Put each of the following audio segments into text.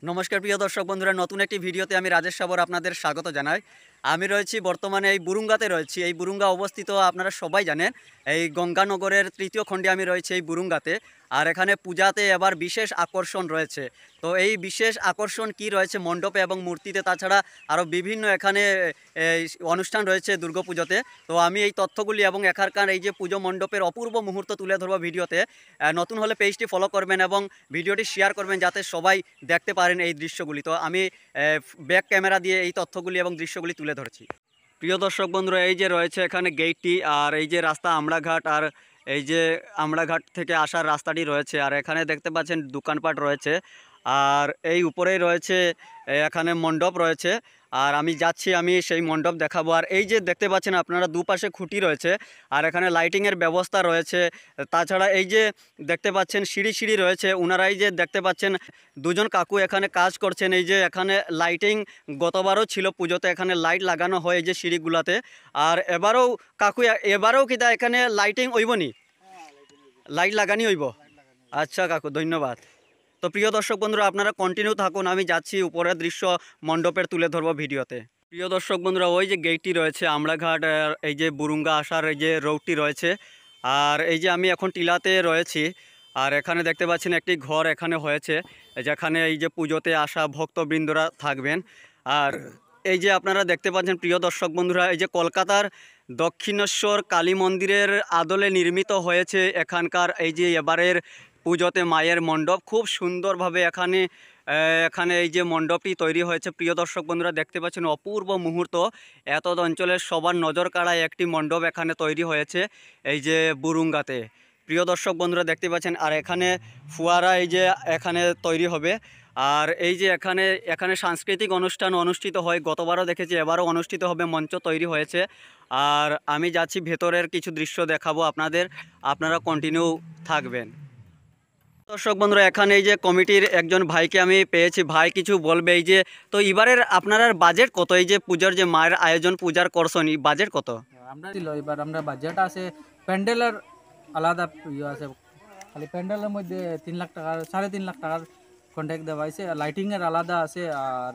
নমস্কার প্রিয় দর্শক বন্ধুরা, নতুন একটি ভিডিওতে আমি রাজেশ সাবর আপনাদের স্বাগত জানাই। আমি রয়েছি বর্তমানে এই বুরুঙ্গাতে রয়েছি। এই বুরুঙ্গা অবস্থিত আপনারা সবাই জানেন, এই গঙ্গানগরের তৃতীয় খণ্ডে আমি রয়েছি এই বুরুঙ্গাতে। আর এখানে পূজাতে এবার বিশেষ আকর্ষণ রয়েছে। তো এই বিশেষ আকর্ষণ কি রয়েছে মণ্ডপে এবং মূর্তিতে, তাছাড়া আরও বিভিন্ন এখানে এই অনুষ্ঠান রয়েছে দুর্গাপুজোতে। তো আমি এই তথ্যগুলি এবং এখানকার এই যে পুজো মণ্ডপের অপূর্ব মুহূর্ত তুলে ধরবো ভিডিওতে। নতুন হলে পেজটি ফলো করবেন এবং ভিডিওটি শেয়ার করবেন যাতে সবাই দেখতে পারেন এই দৃশ্যগুলি। তো আমি ব্যাক ক্যামেরা দিয়ে এই তথ্যগুলি এবং দৃশ্যগুলি তুলে ধরছি। প্রিয় দর্শক বন্ধুরা, এই যে রয়েছে এখানে গেটটি, আর এই যে রাস্তা আমড়াঘাট, আর এই যে আমড়াঘাট থেকে আসার রাস্তাটি রয়েছে। আর এখানে দেখতে পাচ্ছেন দোকানপাট রয়েছে, আর এই উপরেই রয়েছে এখানে মণ্ডপ রয়েছে। আর আমি যাচ্ছি, আমি সেই মণ্ডপ দেখাবো। আর এই যে দেখতে পাচ্ছেন আপনারা দুপাশে খুঁটি রয়েছে, আর এখানে লাইটিংয়ের ব্যবস্থা রয়েছে। তাছাড়া এই যে দেখতে পাচ্ছেন সিঁড়ি রয়েছে, ওনারাই যে দেখতে পাচ্ছেন দুজন কাকু এখানে কাজ করছেন। এই যে এখানে লাইটিং গতবারও ছিল পুজোতে, এখানে লাইট লাগানো হয় এই যে সিঁড়িগুলাতে। আর এবারেও কাকু এবারেও কিনা এখানে লাইটিং হইবনি, লাইট লাগানি হইব। আচ্ছা কাকু, ধন্যবাদ। তো প্রিয় দর্শক বন্ধুরা, আপনারা কন্টিনিউ থাকুন, আমি যাচ্ছি উপরের দৃশ্য মণ্ডপের তুলে ধরবো ভিডিওতে। প্রিয় দর্শক বন্ধুরা, ওই যে গেটটি রয়েছে আমড়াঘাট, এই যে বুরুঙ্গা আসার এই যে রোডটি রয়েছে। আর এই যে আমি এখন টিলাতে রয়েছি, আর এখানে দেখতে পাচ্ছেন একটি ঘর এখানে হয়েছে, যেখানে এই যে পুজোতে আসা ভক্তবৃন্দরা থাকবেন। আর এই যে আপনারা দেখতে পাচ্ছেন প্রিয় দর্শক বন্ধুরা, এই যে কলকাতার দক্ষিণেশ্বর কালী মন্দিরের আদলে নির্মিত হয়েছে এখানকার এই যে এবারের পুজোতে মায়ের মণ্ডপ। খুব সুন্দরভাবে এখানে এখানে এই যে মণ্ডপটি তৈরি হয়েছে। প্রিয় দর্শক বন্ধুরা, দেখতে পাচ্ছেন অপূর্ব মুহূর্ত। এত অঞ্চলের সবার নজর কাড়ায় একটি মণ্ডপ এখানে তৈরি হয়েছে এই যে বুরুঙ্গাতে। প্রিয় দর্শক বন্ধুরা, দেখতে পাচ্ছেন। আর এখানে ফুয়ারা এই যে এখানে তৈরি হবে। আর এই যে এখানে সাংস্কৃতিক অনুষ্ঠান অনুষ্ঠিত হয়, গতবারও দেখেছি, এবারও অনুষ্ঠিত হবে, মঞ্চ তৈরি হয়েছে। আর আমি যাচ্ছি ভেতরের কিছু দৃশ্য দেখাবো আপনাদের, আপনারা কন্টিনিউ থাকবেন। দর্শক বন্ধুরা, এখানে এই যে কমিটির একজন ভাইকে আমি পেয়েছি, ভাই কিছু বলবে। এই যে তো এবারের আপনার বাজেট কত, এই যে পূজার যে মায়ের আয়োজন পূজার করছেন, বাজেট কত? আমরা ছিল এবার আমরা বাজেট আছে, প্যান্ডেলের আলাদা ইয়ে আছে, খালি প্যান্ডেলের মধ্যে 3 লাখ টাকার 3.5 লাখ টাকার কন্ট্যাক্ট দেওয়া হয়েছে। লাইটিংয়ের আলাদা আছে, আর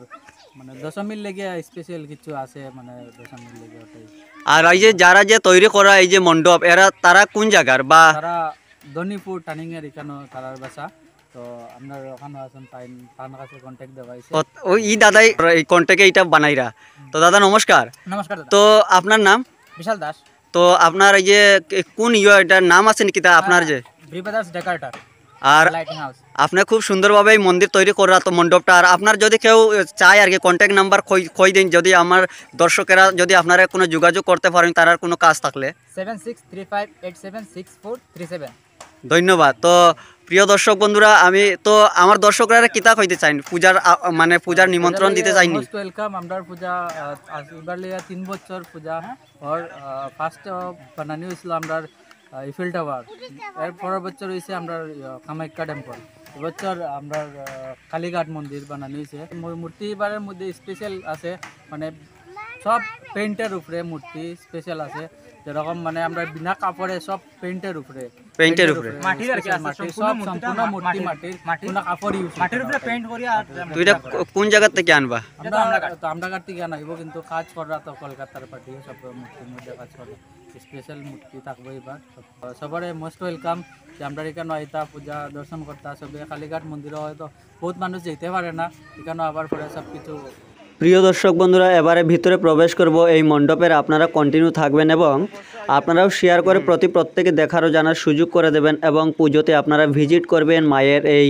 মানে দশমীর লেগে স্পেশাল কিছু আছে, মানে দশমীর লেগে ওটাই। আর এই যে যারা যে তৈরি করা এই যে মণ্ডপ, তারা কোন জায়গার? বা তারা ধনীপুর টার্নিংয়ের এখানে তারার বাসা। তো আপনার ওখানে আছেন, তার কাছে কন্ট্যাক্ট দেওয়া হয়েছে। ওই দাদাই এই কন্ট্যাক্টে এটা বানাইরা। তো দাদা নমস্কার। নমস্কার দাদা। তো আপনার নাম? বিশাল দাস। তো আপনার এই যে কোন এটার নাম আছে নাকি তা আপনার যে? ব্রিবাদাস ডেকার্টার আর লাইটিং হাউস। আপনি খুব সুন্দরভাবে এই মন্দির তৈরি করা তো মণ্ডপটা। আর আপনার যদি কেউ চায় আর কি কন্ট্যাক্ট নাম্বার কই দিন, যদি আমার দর্শকেরা যদি আপনারা কোনো যোগাযোগ করতে পারেন তার কোনো কাজ থাকলে। 7635876437। ধন্যবাদ। তো প্রিয় দর্শক বন্ধুরা, আমি তো আমার দর্শকরা কিতা কইতে চাই, পূজার মানে পূজার নিমন্ত্রণ দিতে চাইনি। Most welcome. আমরা পূজা এবার 3 বছর পূজা আর ফার্স্ট বানানি হয়েছিল আমরা ইফেল টাওয়ার, এর পরের বছর হয়েছে আমরা কামাখ্যা টেম্পল, এবছর আমরা কালীঘাট মন্দির বানানি হয়েছে। মূর্তি এবারের মধ্যে স্পেশাল আছে, মানে সব পেইন্টের উপরে মূর্তি স্পেশাল আছে, যেরকম মানে আমরা বিনা কাপড়ে সব পেইন্টের উপরে মাটির আর কি আছে, সব সম্পূর্ণ মূর্তি মাটির, কোনো কাপড় ইউজ মাটির উপরে পেইন্ট করি। আর তুইটা কোন জায়গা থেকে আনবা? আমরা থেকে আনাইব, কিন্তু কাজ করা তো কলকাতার পার্টি সব মূর্তির মধ্যে কাজ করে, স্পেশাল মূর্তি থাকবো এবার। সবারে মোস্ট ওয়েলকাম যে আমরা এখানে আইতা পূজা দর্শন করতে। সবে কালীঘাট মন্দিরে হয়তো বহুত মানুষ যেতে পারে না, এখানে আবার পরে সব কিছু। প্রিয় দর্শক বন্ধুরা, এবারে ভিতরে প্রবেশ করব এই মণ্ডপের, আপনারা কন্টিনিউ থাকবেন এবং আপনারাও শেয়ার করে প্রত্যেকে দেখারও জানার সুযোগ করে দেবেন। এবং পুজোতে আপনারা ভিজিট করবেন মায়ের এই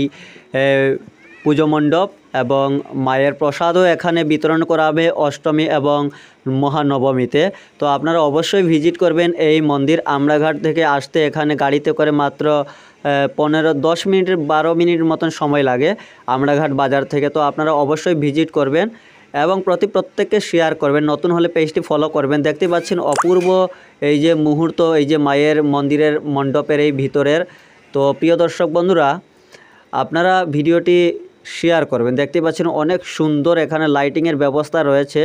পুজো মণ্ডপ, এবং মায়ের প্রসাদও এখানে বিতরণ করা হবে অষ্টমী এবং মহানবমীতে। তো আপনারা অবশ্যই ভিজিট করবেন এই মন্দির। আমড়াঘাট থেকে আসতে এখানে গাড়িতে করে মাত্র 10 মিনিট 12 মিনিট মতন সময় লাগে আমড়াঘাট বাজার থেকে। তো আপনারা অবশ্যই ভিজিট করবেন এবং প্রত্যেককে শেয়ার করবেন, নতুন হলে পেজটি ফলো করবেন। দেখতে পাচ্ছেন অপূর্ব এই যে মুহূর্ত এই যে মায়ের মন্দিরের মণ্ডপের এই ভিতরের। তো প্রিয় দর্শক বন্ধুরা, আপনারা ভিডিওটি শেয়ার করবেন। দেখতে পাচ্ছেন অনেক সুন্দর এখানে লাইটিংয়ের ব্যবস্থা রয়েছে,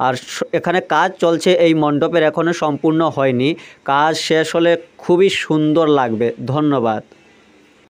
আর এখানে কাজ চলছে এই মণ্ডপের, এখনও সম্পূর্ণ হয়নি। কাজ শেষ হলে খুবই সুন্দর লাগবে। ধন্যবাদ।